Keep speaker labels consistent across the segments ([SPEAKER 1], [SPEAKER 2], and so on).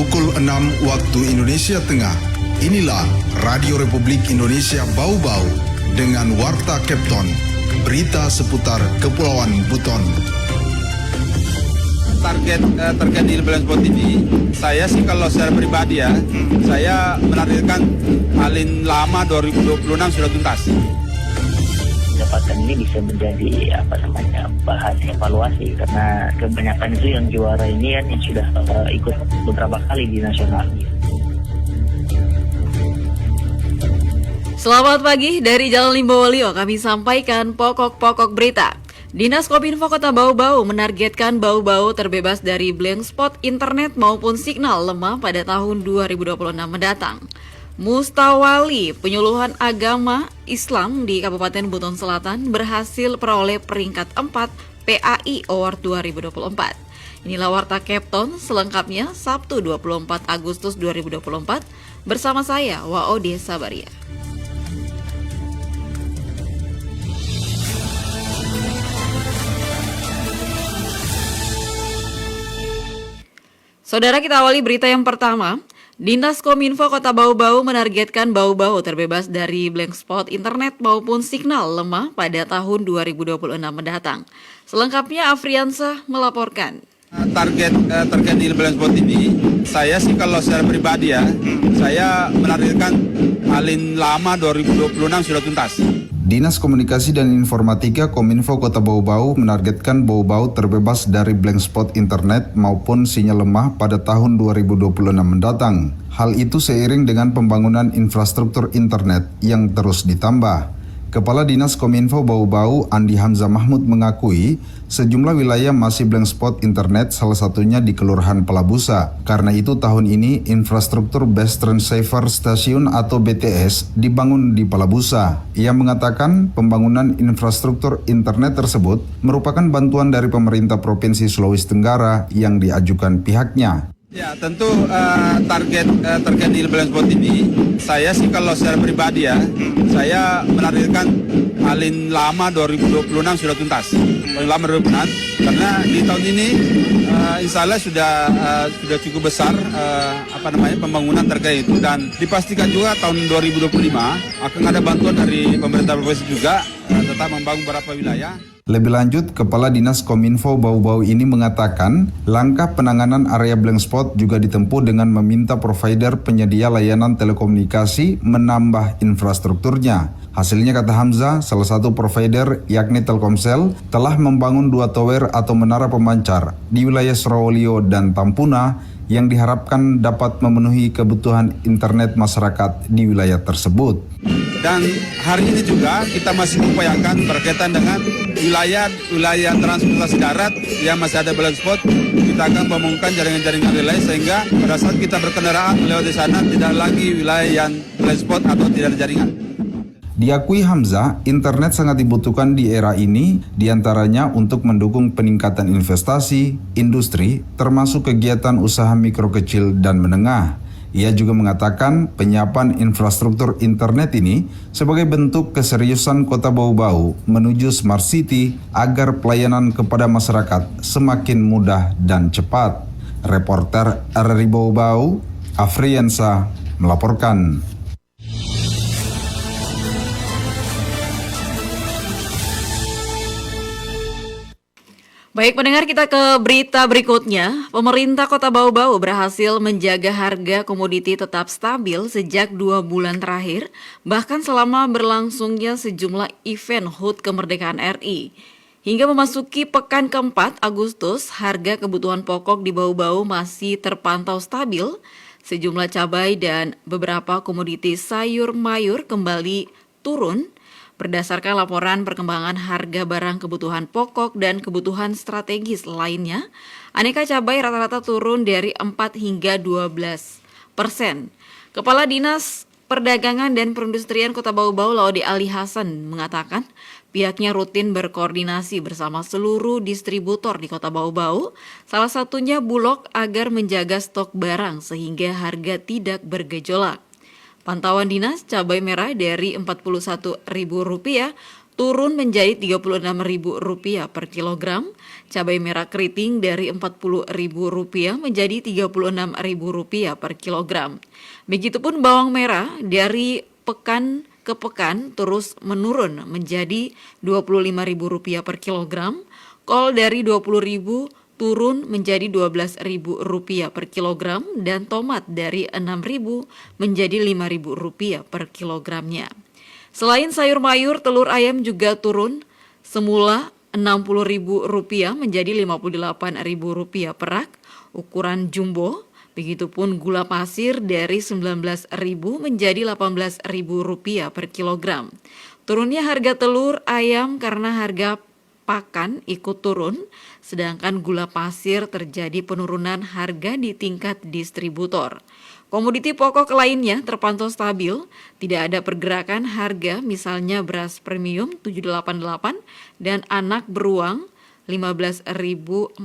[SPEAKER 1] Pukul 6 waktu Indonesia Tengah. Inilah Radio Republik Indonesia Bau-Bau dengan Warta Kepton. Berita seputar Kepulauan Buton.
[SPEAKER 2] Target terkait di Balance Spot ini, saya sih kalau secara pribadi ya, saya menargetkan paling lama 2026 sudah tuntas.
[SPEAKER 3] Pendapatan ini bisa menjadi bahan evaluasi karena kebanyakan itu yang juara ini kan yang sudah ikut beberapa kali di nasional.
[SPEAKER 4] Selamat pagi dari Jalan Limbowolio, kami sampaikan pokok-pokok berita. Dinas Kominfo Kota Bau-Bau menargetkan Bau-Bau terbebas dari blank spot internet maupun signal lemah pada tahun 2026 mendatang. Mustawali penyuluhan agama Islam di Kabupaten Buton Selatan berhasil peroleh peringkat 4 PAI Award 2024. Inilah Warta Kepton selengkapnya Sabtu 24 Agustus 2024 bersama saya Waode Sabaria. Saudara, kita awali berita yang pertama. Dinas Kominfo Kota Bau-Bau menargetkan Bau-Bau terbebas dari blank spot internet maupun signal lemah pada tahun 2026 mendatang. Selengkapnya Afriansah melaporkan.
[SPEAKER 2] Target terkait di Balance Spot ini, saya sih kalau secara pribadi ya, saya menargetkan paling lama 2026 sudah tuntas.
[SPEAKER 1] Dinas Komunikasi dan Informatika Kominfo Kota Bau-Bau menargetkan Bau-Bau terbebas dari blank spot internet maupun sinyal lemah pada tahun 2026 mendatang. Hal itu seiring dengan pembangunan infrastruktur internet yang terus ditambah. Kepala Dinas Kominfo Bau-Bau Andi Hamzah Mahmud mengakui sejumlah wilayah masih blank spot internet, salah satunya di Kelurahan Pelabusa. Karena itu tahun ini infrastruktur Best Transceiver Station atau BTS dibangun di Pelabusa. Ia mengatakan pembangunan infrastruktur internet tersebut merupakan bantuan dari pemerintah Provinsi Sulawesi Tenggara yang diajukan pihaknya.
[SPEAKER 2] Ya, tentu target terkait di Balance Spot ini, saya sih kalau secara pribadi ya, saya menargetkan paling lama 2026 sudah tuntas. Paling lama 2026, karena di tahun ini insya Allah sudah cukup besar pembangunan terkait itu, dan dipastikan juga tahun 2025 akan ada bantuan dari pemerintah provinsi juga tetap membangun beberapa wilayah.
[SPEAKER 1] Lebih lanjut, Kepala Dinas Kominfo Bau-Bau ini mengatakan langkah penanganan area blank spot juga ditempuh dengan meminta provider penyedia layanan telekomunikasi menambah infrastrukturnya. Hasilnya, kata Hamzah, salah satu provider yakni Telkomsel telah membangun 2 tower atau menara pemancar di wilayah Sorowolio dan Tampuna yang diharapkan dapat memenuhi kebutuhan internet masyarakat di wilayah tersebut.
[SPEAKER 2] Dan hari ini juga kita masih mengupayakan berkaitan dengan wilayah transportasi darat yang masih ada blind spot. Kita akan membangunkan jaringan-jaringan relay sehingga pada saat kita berkendaraan lewat di sana tidak lagi wilayah yang blind spot atau tidak ada jaringan.
[SPEAKER 1] Diakui Hamzah, internet sangat dibutuhkan di era ini, diantaranya untuk mendukung peningkatan investasi, industri, termasuk kegiatan usaha mikro kecil dan menengah. Ia juga mengatakan penyiapan infrastruktur internet ini sebagai bentuk keseriusan Kota Bau-Bau menuju Smart City agar pelayanan kepada masyarakat semakin mudah dan cepat. Reporter RRI Bau-Bau, Afriansah melaporkan.
[SPEAKER 4] Baik pendengar, kita ke berita berikutnya. Pemerintah Kota Bau-Bau berhasil menjaga harga komoditi tetap stabil sejak 2 bulan terakhir, bahkan selama berlangsungnya sejumlah event HUT Kemerdekaan RI. Hingga memasuki pekan keempat Agustus, harga kebutuhan pokok di Bau-Bau masih terpantau stabil. Sejumlah cabai dan beberapa komoditi sayur mayur kembali turun. Berdasarkan laporan perkembangan harga barang kebutuhan pokok dan kebutuhan strategis lainnya, aneka cabai rata-rata turun dari 4 hingga 12%. Kepala Dinas Perdagangan dan Perindustrian Kota Bau-Bau Laude Ali Hasan mengatakan pihaknya rutin berkoordinasi bersama seluruh distributor di Kota Bau-Bau, salah satunya Bulog, agar menjaga stok barang sehingga harga tidak bergejolak. Pantauan dinas, cabai merah dari Rp41.000 turun menjadi Rp36.000 per kilogram, cabai merah keriting dari Rp40.000 menjadi Rp36.000 per kilogram. Begitupun bawang merah dari pekan ke pekan terus menurun menjadi Rp25.000 per kilogram, kol dari Rp20.000 turun menjadi Rp12.000 per kilogram, dan tomat dari Rp6.000 menjadi Rp5.000 per kilogramnya. Selain sayur mayur, telur ayam juga turun, semula Rp60.000 menjadi Rp58.000 per rak ukuran jumbo. Begitupun gula pasir dari Rp19.000 menjadi Rp18.000 per kilogram. Turunnya harga telur ayam karena harga pakan ikut turun, sedangkan gula pasir terjadi penurunan harga di tingkat distributor. Komoditi pokok lainnya terpantau stabil, tidak ada pergerakan harga, misalnya beras premium Rp788 dan anak beruang Rp15.400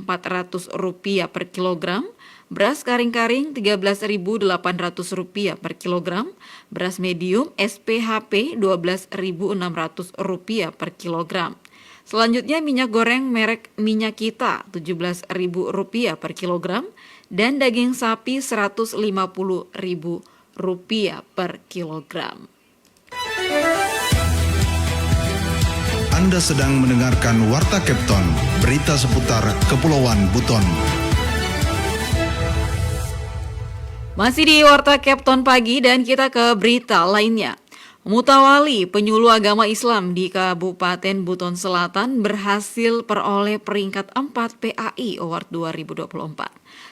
[SPEAKER 4] per kilogram, beras karing-karing Rp13.800 per kilogram, beras medium SPHP Rp12.600 per kilogram. Selanjutnya minyak goreng merek Minyak Kita Rp17.000 per kilogram dan daging sapi Rp150.000 per kilogram.
[SPEAKER 1] Anda sedang mendengarkan Warta Kepton, berita seputar Kepulauan Buton.
[SPEAKER 4] Masih di Warta Kepton pagi dan kita ke berita lainnya. Mutawali penyuluh agama Islam di Kabupaten Buton Selatan berhasil peroleh peringkat 4 PAI Award 2024.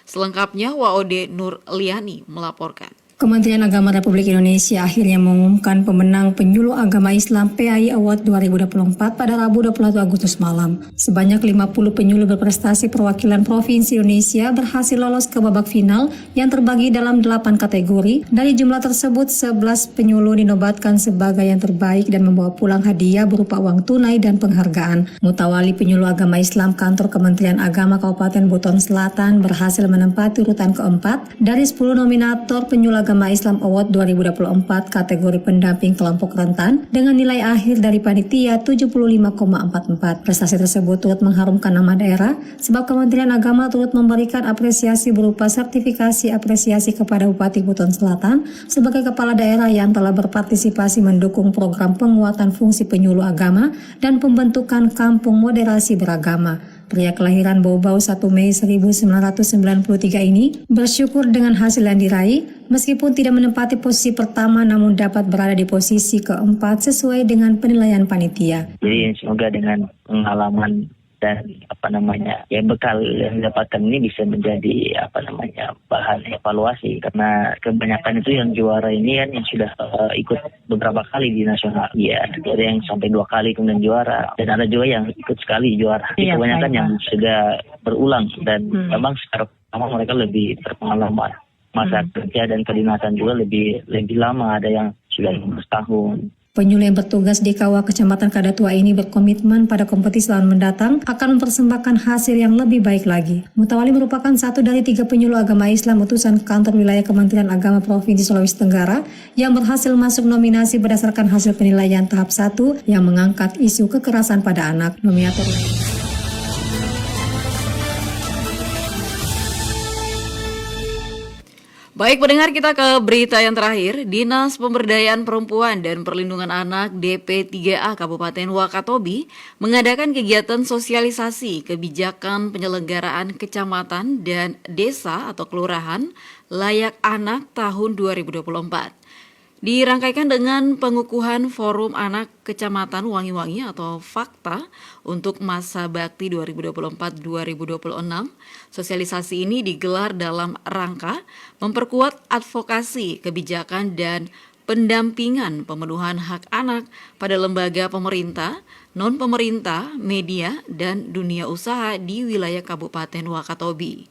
[SPEAKER 4] Selengkapnya WOD Nur Liani melaporkan.
[SPEAKER 5] Kementerian Agama Republik Indonesia akhirnya mengumumkan pemenang penyuluh agama Islam PAI Award 2024 pada Rabu 21 Agustus malam. Sebanyak 50 penyuluh berprestasi perwakilan Provinsi Indonesia berhasil lolos ke babak final yang terbagi dalam 8 kategori. Dari jumlah tersebut, 11 penyuluh dinobatkan sebagai yang terbaik dan membawa pulang hadiah berupa uang tunai dan penghargaan. Mutawali penyuluh agama Islam kantor Kementerian Agama Kabupaten Buton Selatan berhasil menempati urutan keempat dari 10 nominator penyuluh Agama Islam Award 2024 kategori pendamping kelompok rentan dengan nilai akhir dari panitia 75,44. Prestasi tersebut turut mengharumkan nama daerah sebab Kementerian Agama turut memberikan apresiasi berupa sertifikasi apresiasi kepada Bupati Buton Selatan sebagai kepala daerah yang telah berpartisipasi mendukung program penguatan fungsi penyuluh agama dan pembentukan kampung moderasi beragama. Pria kelahiran Bau-Bau 1 Mei 1993 ini bersyukur dengan hasil yang diraih, meskipun tidak menempati posisi pertama namun dapat berada di posisi keempat sesuai dengan penilaian panitia.
[SPEAKER 3] Jadi semoga dengan pengalaman dan bekal yang didapatkan ini bisa menjadi bahan evaluasi, karena kebanyakan itu yang juara ini kan yang sudah ikut beberapa kali di nasional, ya ada yang sampai 2 kali kemudian juara dan ada juga yang ikut sekali juara. Kebanyakan yang sudah berulang dan memang secara pertama mereka lebih berpengalaman, masa kerja dan kedinasan juga lebih lama, ada yang sudah 15 tahun.
[SPEAKER 5] Penyuluh yang bertugas di Kawah Kecamatan Kadatua ini berkomitmen pada kompetisi tahun mendatang akan mempersembahkan hasil yang lebih baik lagi. Mutawali merupakan satu dari 3 penyuluh agama Islam utusan kantor wilayah Kementerian Agama Provinsi Sulawesi Tenggara yang berhasil masuk nominasi berdasarkan hasil penilaian tahap 1 yang mengangkat isu kekerasan pada anak. Nominator lain.
[SPEAKER 4] Baik pendengar, kita ke berita yang terakhir. Dinas Pemberdayaan Perempuan dan Perlindungan Anak DP3A Kabupaten Wakatobi mengadakan kegiatan sosialisasi kebijakan penyelenggaraan kecamatan dan desa atau kelurahan layak anak tahun 2024. Dirangkaikan dengan pengukuhan Forum Anak Kecamatan Wangi-Wangi atau Fakta untuk masa bakti 2024-2026. Sosialisasi ini digelar dalam rangka memperkuat advokasi kebijakan dan pendampingan pemenuhan hak anak pada lembaga pemerintah, non-pemerintah, media, dan dunia usaha di wilayah Kabupaten Wakatobi.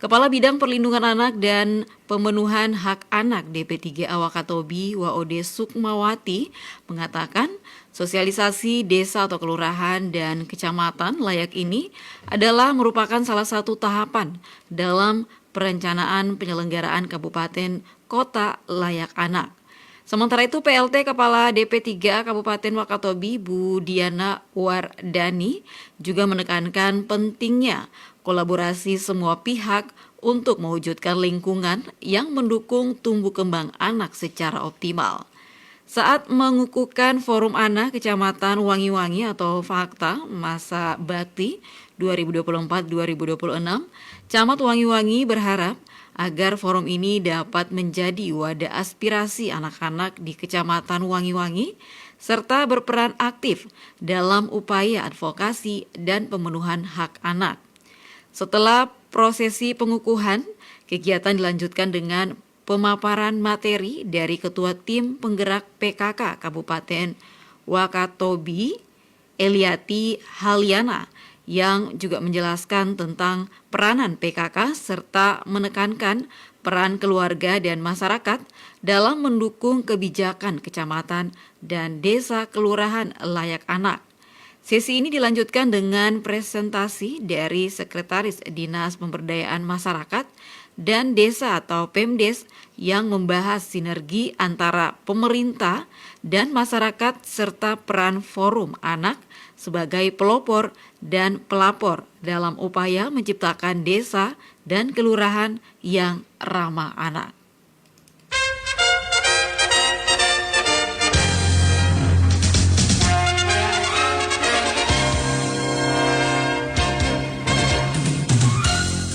[SPEAKER 4] Kepala Bidang Perlindungan Anak dan Pemenuhan Hak Anak DP3A Wakatobi, WOD Sukmawati, mengatakan sosialisasi desa atau kelurahan dan kecamatan layak ini adalah merupakan salah satu tahapan dalam perencanaan penyelenggaraan kabupaten kota layak anak. Sementara itu PLT Kepala DP3 Kabupaten Wakatobi Bu Diana Wardani juga menekankan pentingnya kolaborasi semua pihak untuk mewujudkan lingkungan yang mendukung tumbuh kembang anak secara optimal. Saat mengukuhkan Forum Anak Kecamatan Wangi-Wangi atau Fakta Masa Bakti 2024-2026, Camat Wangi-Wangi berharap agar forum ini dapat menjadi wadah aspirasi anak-anak di Kecamatan Wangi-Wangi serta berperan aktif dalam upaya advokasi dan pemenuhan hak anak. Setelah prosesi pengukuhan, kegiatan dilanjutkan dengan pemaparan materi dari Ketua Tim Penggerak PKK Kabupaten Wakatobi, Eliati Haliana, yang juga menjelaskan tentang peranan PKK serta menekankan peran keluarga dan masyarakat dalam mendukung kebijakan kecamatan dan desa kelurahan layak anak. Sesi ini dilanjutkan dengan presentasi dari Sekretaris Dinas Pemberdayaan Masyarakat dan Desa atau Pemdes yang membahas sinergi antara pemerintah dan masyarakat serta peran Forum Anak sebagai pelopor dan pelapor dalam upaya menciptakan desa dan kelurahan yang ramah anak.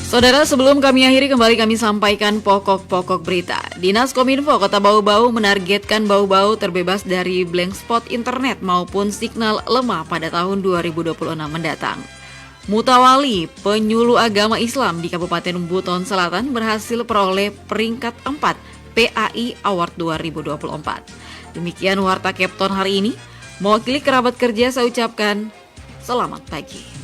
[SPEAKER 4] Saudara, sebelum kami akhiri, kembali kami sampaikan pokok-pokok berita. Dinas Kominfo Kota Bau-Bau menargetkan Bau-Bau terbebas dari blank spot internet maupun signal lemah pada tahun 2026 mendatang. Mutawali, penyuluh agama Islam di Kabupaten Buton Selatan berhasil peroleh peringkat 4 PAI Award 2024. Demikian Warta Kepton hari ini. Mewakili kerabat kerja saya ucapkan selamat pagi.